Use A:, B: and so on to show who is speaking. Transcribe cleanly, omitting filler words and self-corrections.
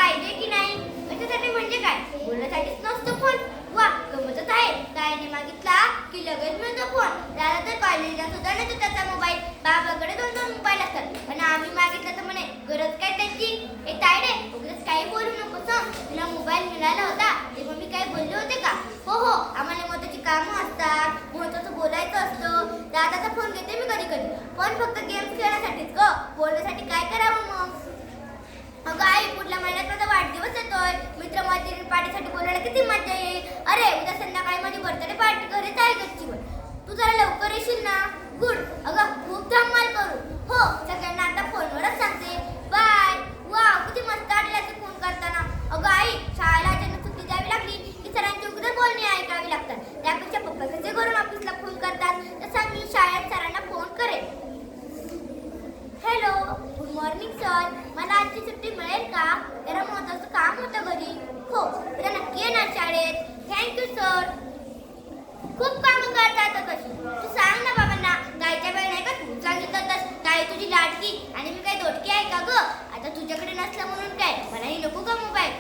A: पाहिजे की नाही याच्यासाठी म्हणजे काय बोलण्यासाठीच नसतो फोन. वा गमतच आहे. ताईने मागितला की लगेच मिळतो फोन. दादा तर कॉलेजला सुद्धा नाही त्याचा मोबाईल. बाबाकडे 2-2 मोबाईल असतात पण आम्ही मागितलं तर म्हणे गरज काय त्यांची. ए ताईडे उगाच काही बोलू नकोस हं. तुला मोबाईल मिळाला होता तेव्हा मी काही बोलले होते का? हो हो आम्हाला महत्त्वाची कामं असतात, महत्त्वाचं बोलायचं असतं. दादाचा फोन घेते मी कधी कधी पण फक्त गेम खेळण्यासाठीच ग. बोलण्यासाठी काय करावं मग? अगं आई पुढल्या महिन्यात माझा वाढदिवस येतोय. मित्र-मैत्रिणी पार्टीसाठी बोलायला किती मजा येईल. अरे उद्या संध्याकाळी माझी बर्थडे पार्टी घरीच आहे गच्चीवर. तू जरा लवकर येशील ना? गुड. अगं खूप धमाल करू. हो सगळ्यांना आता फोनवरच सांगते. बाय. वाव किती मस्त वाटलं ते फोन करताना. अगं आई शाळेला अचानक सुट्टी द्यावी लागली की सरांची उगाच बोलणी ऐकावी लागतात. त्यापेक्षा पप्पा कसे घरून ऑफिसला फोन करतात तसा मी शाळेत सरांना फोन करेन. Hello good morning sir. मला आजची सुट्टी मिळेल का? जरा महत्त्वाचं काम होतं घरी. हो उद्या नक्की येणार शाळेत. Thank you sir. खूप कामं करता येतात कशी. तू सांग ना बाबांना. ताईच्या वेळ नाही का तू सांगितलं होतंस ताई तुझी लाडकी आणि मी काय दोटकी आहे का ग? आता तुझ्याकडे नसलं म्हणून काय मलाही नको का मोबाईल.